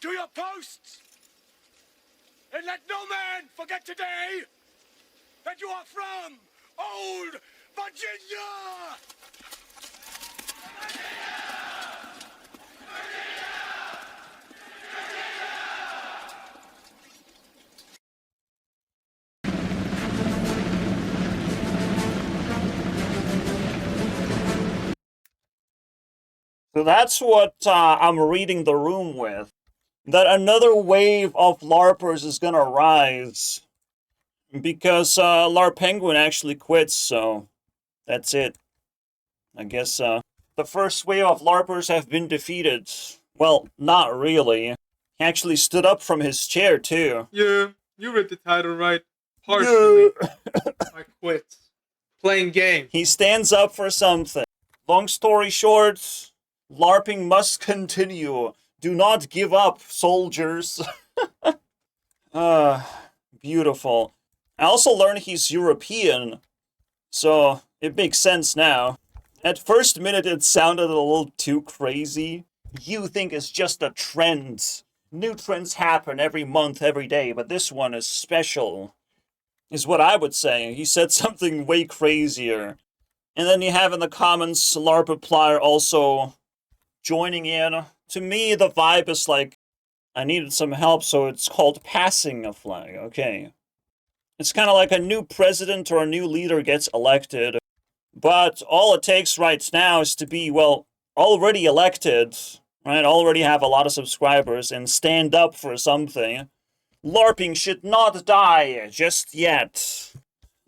to your posts, and let no man forget today that you are from old Virginia! So that's what I'm reading the room with. That another wave of LARPers is gonna rise. Because Larpenguin actually quits, so that's it. I guess the first wave of LARPers have been defeated. Well, not really. He actually stood up from his chair, too. Yeah, you read the title right. Partially. I quit. Playing game. He stands up for something. Long story short, LARPing must continue. Do not give up, soldiers. Beautiful. I also learned he's European, so it makes sense now. At first minute, it sounded a little too crazy. You think it's just a trend. New trends happen every month, every day, but this one is special, is what I would say. He said something way crazier. And then you have in the comments, LARPiplier also joining in. To me, the vibe is like, I needed some help, so it's called passing a flag. Okay. It's kind of like a new president or a new leader gets elected. But all it takes right now is to be, well, already elected, right? Already have a lot of subscribers and stand up for something. LARPing should not die just yet.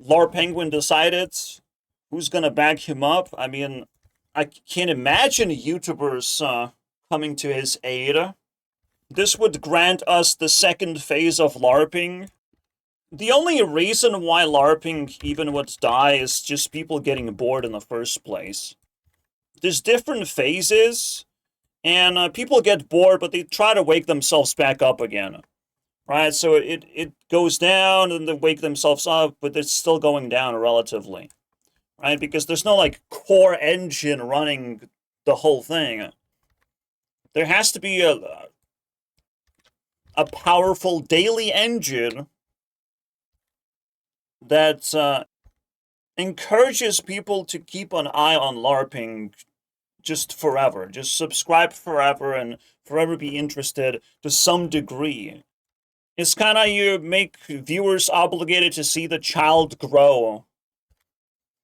Larpenguin decided. Who's gonna back him up? I mean, I can't imagine YouTubers coming to his aid. This would grant us the second phase of LARPing. The only reason why LARPing even would die is just people getting bored in the first place. There's different phases, and people get bored, but they try to wake themselves back up again. Right, so it goes down, and they wake themselves up, but it's still going down relatively. Right, because there's no, like, core engine running the whole thing. There has to be a powerful daily engine that encourages people to keep an eye on LARPing just forever. Just subscribe forever and forever be interested to some degree. It's kind of you make viewers obligated to see the child grow.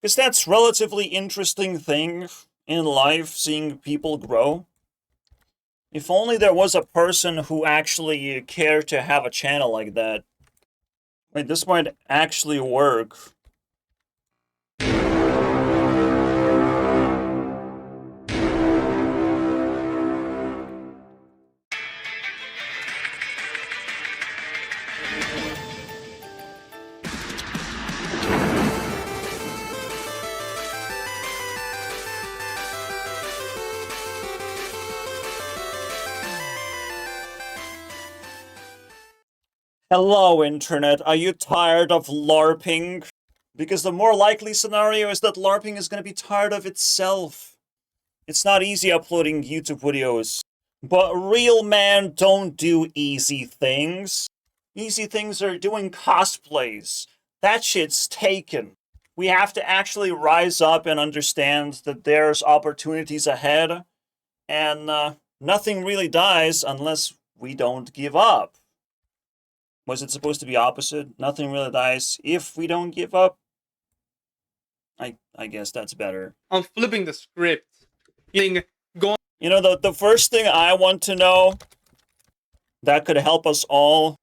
Because that's relatively interesting thing in life, seeing people grow. If only there was a person who actually cared to have a channel like that. Wait, this might actually work. Hello, Internet. Are you tired of LARPing? Because the more likely scenario is that LARPing is going to be tired of itself. It's not easy uploading YouTube videos. But real men don't do easy things. Easy things are doing cosplays. That shit's taken. We have to actually rise up and understand that there's opportunities ahead. And nothing really dies unless we don't give up. Was it supposed to be opposite? Nothing really dies if we don't give up? I guess that's better. I'm flipping the script. You know, the first thing I want to know that could help us all,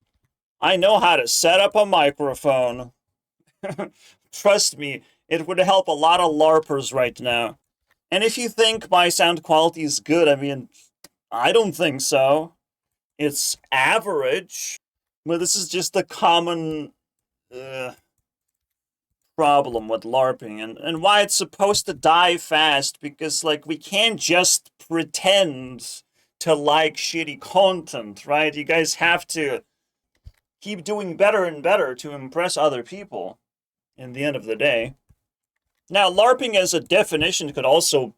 I know how to set up a microphone. Trust me, it would help a lot of LARPers right now. And if you think my sound quality is good, I mean, I don't think so. It's average. Well, this is just a common problem with LARPing, and why it's supposed to die fast, because, like, we can't just pretend to like shitty content, right? You guys have to keep doing better and better to impress other people, in the end of the day. Now, LARPing as a definition could also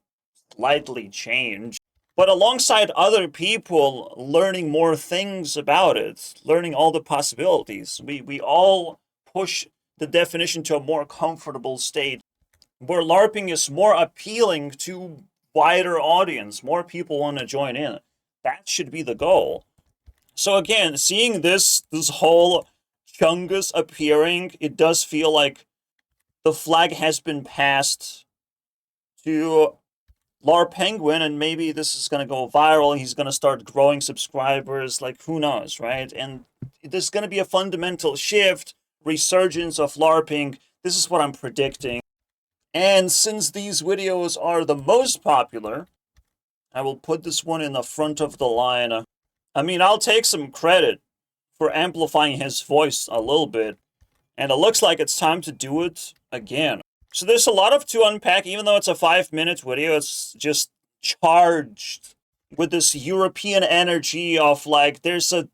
slightly change. but alongside other people learning more things about it, learning all the possibilities. We all push the definition to a more comfortable state where LARPing is more appealing to wider audience, more people want to join in. That should be the goal. So again, seeing this whole Chungus appearing, it does feel like the flag has been passed to Larpenguin, and maybe this is gonna go viral. He's gonna start growing subscribers, like who knows, right? And there's gonna be a fundamental shift, resurgence of LARPing. This is what I'm predicting. And since these videos are the most popular, I will put this one in the front of the line. I mean, I'll take some credit for amplifying his voice a little bit, and it looks like it's time to do it again. So there's a lot of to unpack, even though it's a 5-minute video, it's just charged with this European energy of like, there's a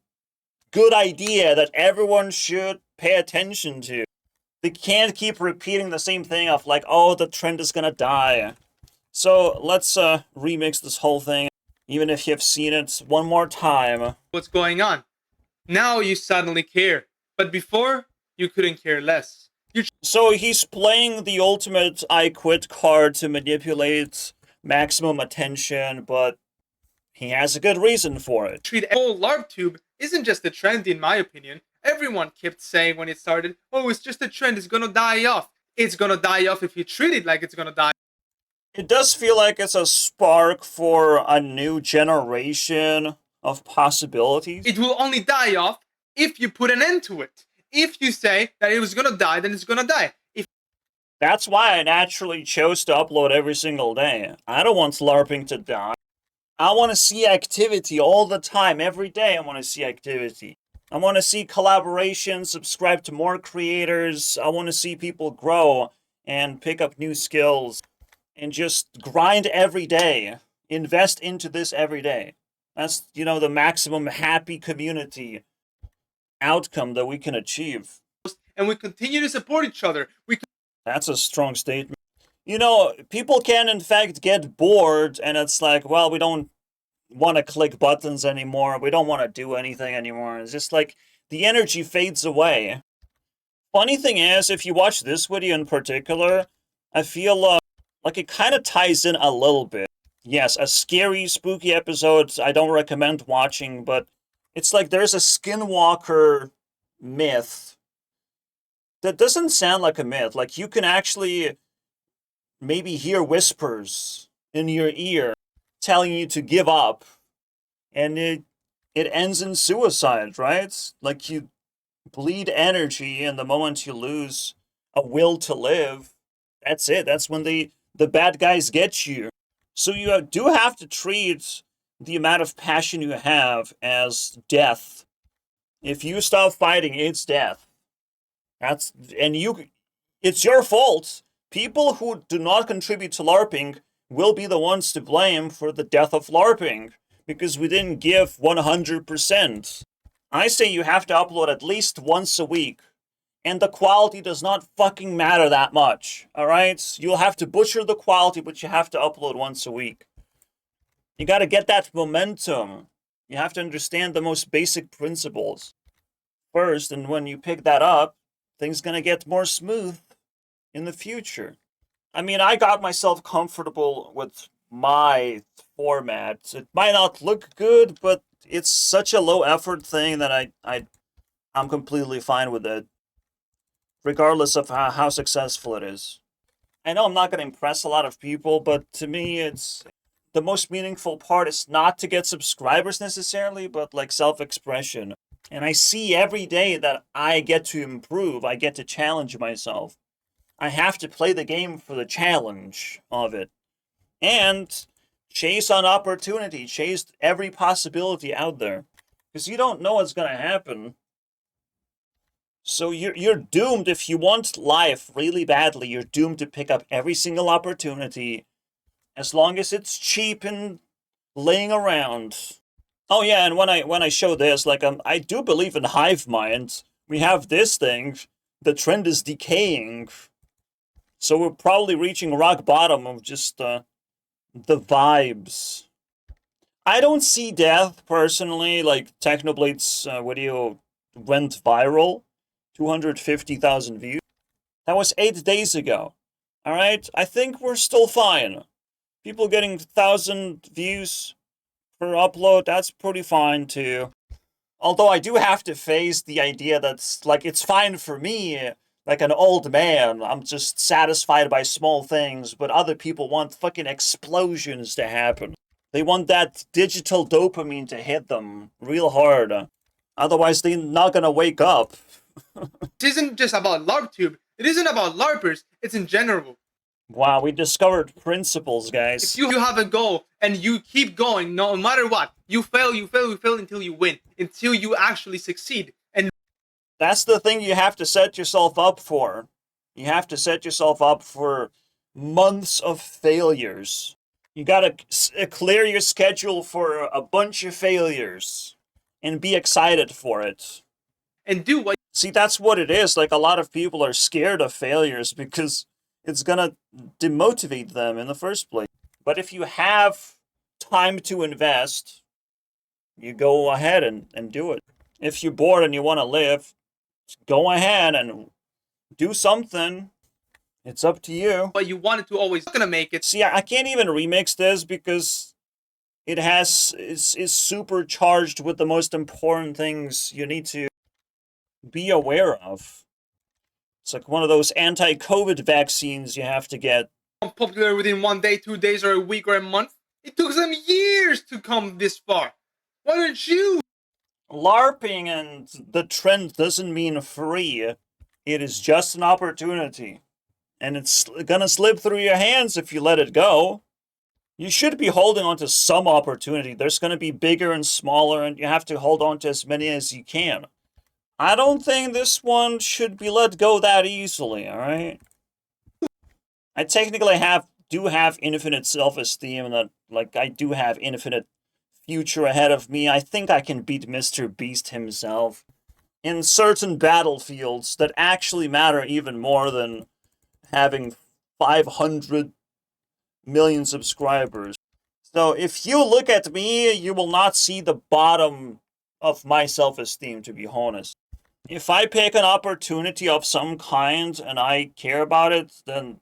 good idea that everyone should pay attention to. They can't keep repeating the same thing of like, oh, the trend is gonna die. So let's remix this whole thing, even if you've seen it one more time. What's going on? Now you suddenly care, but before you couldn't care less. So he's playing the ultimate I quit card to manipulate maximum attention, but he has a good reason for it. Treat whole LARP tube isn't just a trend, in my opinion. Everyone kept saying when it started, oh, it's just a trend, it's gonna die off. It's gonna die off if you treat it like it's gonna die. It does feel like it's a spark for a new generation of possibilities. It will only die off if you put an end to it. If you say that it was gonna die, then it's gonna die. That's why I naturally chose to upload every single day. I don't want LARPing to die. I want to see activity all the time, every day I want to see activity. I want to see collaboration, subscribe to more creators. I want to see people grow and pick up new skills and just grind every day. Invest into this every day. That's, the maximum happy community outcome that we can achieve. And we continue to support each other. That's a strong statement. People can in fact get bored and it's like, well, we don't want to click buttons anymore. We don't want to do anything anymore. It's just like the energy fades away. Funny thing is, if you watch this video in particular, I feel like it kind of ties in a little bit. Yes, a scary, spooky episode I don't recommend watching, but it's like there's a skinwalker myth that doesn't sound like a myth. Like you can actually maybe hear whispers in your ear telling you to give up, and it ends in suicide, right? Like you bleed energy, and the moment you lose a will to live, that's it. That's when the bad guys get you. So you do have to treat the amount of passion you have as death. If you stop fighting, it's death. It's your fault. People who do not contribute to LARPing will be the ones to blame for the death of LARPing, because we didn't give 100%. I say you have to upload at least once a week, and the quality does not fucking matter that much, alright? You'll have to butcher the quality, but you have to upload once a week. You gotta get that momentum. You have to understand the most basic principles first, and when you pick that up, things gonna get more smooth in the future. I mean, I got myself comfortable with my format. It might not look good, but it's such a low effort thing that I'm completely fine with it, regardless of how successful it is. I know I'm not going to impress a lot of people, but to me, it's the most meaningful part is not to get subscribers necessarily, but like self-expression. And I see every day that I get to improve, I get to challenge myself. I have to play the game for the challenge of it. And chase on opportunity, chase every possibility out there. Because you don't know what's going to happen. So you're doomed. If you want life really badly, you're doomed to pick up every single opportunity, as long as it's cheap and laying around. Oh yeah, and when I show this, like I do believe in hive mind. We have this thing. The trend is decaying. So we're probably reaching rock bottom of just the vibes. I don't see death personally. Like Technoblade's video went viral, 250,000 views. That was 8 days ago. All right, I think we're still fine. People getting 1,000 views per upload, that's pretty fine too. Although I do have to face the idea that's like it's fine for me, like an old man. I'm just satisfied by small things, but other people want fucking explosions to happen. They want that digital dopamine to hit them real hard. Otherwise, they're not gonna wake up. This isn't just about LARPtube. It isn't about LARPers. It's in general. Wow, we discovered principles, guys. If you have a goal and you keep going, no matter what, you fail until you win, until you actually succeed. And that's the thing you have to set yourself up for. You have to set yourself up for months of failures. You gotta clear your schedule for a bunch of failures and be excited for it. And do what. See, that's what it is. Like, a lot of people are scared of failures because it's gonna demotivate them in the first place. But if you have time to invest, you go ahead and do it. If you're bored and you want to live, go ahead and do something. It's up to you. But you wanted to always gonna make it. See, I can't even remix this because it is supercharged with the most important things you need to be aware of. It's like one of those anti-COVID vaccines you have to get. Popular within 1 day, 2 days, or a week, or a month. It took them years to come this far. Why don't you? LARPing and the trend doesn't mean free. It is just an opportunity. And it's gonna slip through your hands if you let it go. You should be holding on to some opportunity. There's gonna be bigger and smaller, and you have to hold on to as many as you can. I don't think this one should be let go that easily, alright? I technically do have infinite self-esteem, and that, like, I do have infinite future ahead of me. I think I can beat Mr. Beast himself in certain battlefields that actually matter even more than having 500 million subscribers. So if you look at me, you will not see the bottom of my self-esteem, to be honest. If I pick an opportunity of some kind and I care about it, then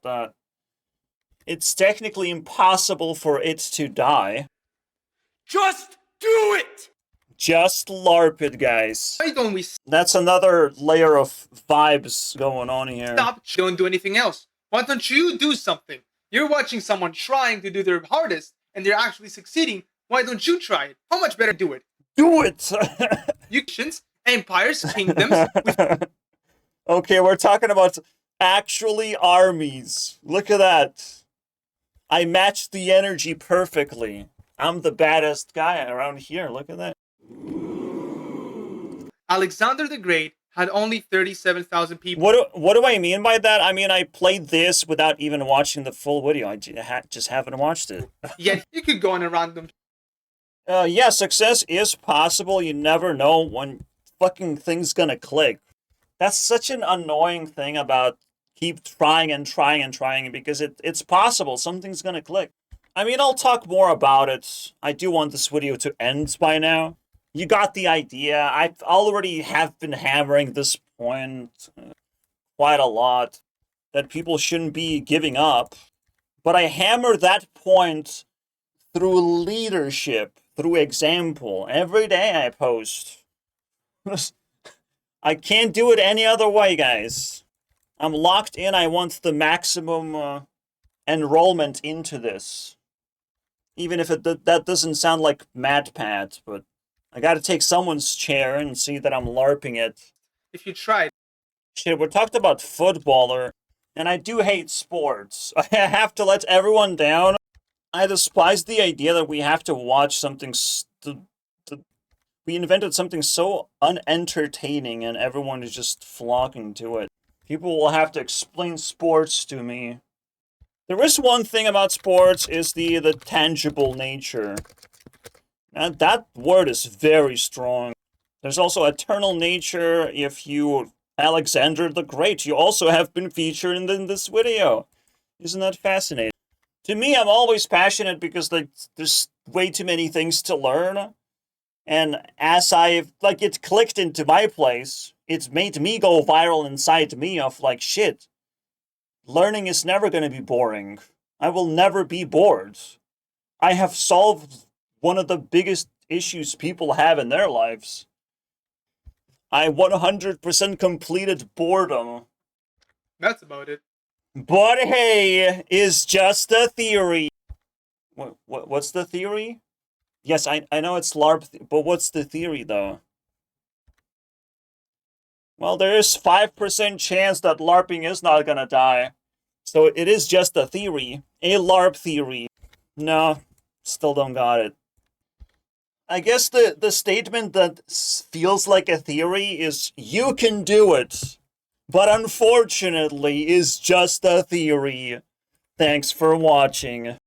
it's technically impossible for it to die. Just do it! Just LARP it, guys. Why don't we That's another layer of vibes going on here. stop? Don't do anything else. Why don't you do something? You're watching someone trying to do their hardest, and they're actually succeeding. Why don't you try it? How much better do it? Do it! Nations, empires, kingdoms. Okay, we're talking about actually armies. Look at that. I matched the energy perfectly. I'm the baddest guy around here. Look at that. Alexander the Great had only 37,000 people. What do I mean by that? I mean, I played this without even watching the full video. I just haven't watched it. Yet you could go on a random. Yeah, success is possible. You never know when fucking thing's gonna click. That's such an annoying thing about keep trying and trying and trying, because it's possible. Something's gonna click. I mean, I'll talk more about it. I do want this video to end by now. You got the idea. I already have been hammering this point quite a lot, that people shouldn't be giving up. But I hammer that point through leadership, through example. Every day I post. I can't do it any other way, guys. I'm locked in. I want the maximum enrollment into this. Even if that doesn't sound like MatPat, but I gotta take someone's chair and see that I'm LARPing it. If you tried. Shit, we're talked about footballer, and I do hate sports. I have to let everyone down. I despise the idea that we have to watch something we invented something so unentertaining and everyone is just flocking to it. People will have to explain sports to me. There is one thing about sports, is the tangible nature. And that word is very strong. There's also eternal nature. If you Alexander the Great, you also have been featured in this video. Isn't that fascinating? To me, I'm always passionate because like there's way too many things to learn. And as I've, like, it clicked into my place, it's made me go viral inside me of, like, shit. Learning is never going to be boring. I will never be bored. I have solved one of the biggest issues people have in their lives. I 100% completed boredom. That's about it. But hey, is just a theory. What's the theory? Yes, I know it's LARP, but what's the theory, though? Well, there is 5% chance that LARPing is not gonna die. So it is just a theory. A LARP theory. No, still don't got it. I guess the statement that feels like a theory is you can do it, but unfortunately is just a theory. Thanks for watching.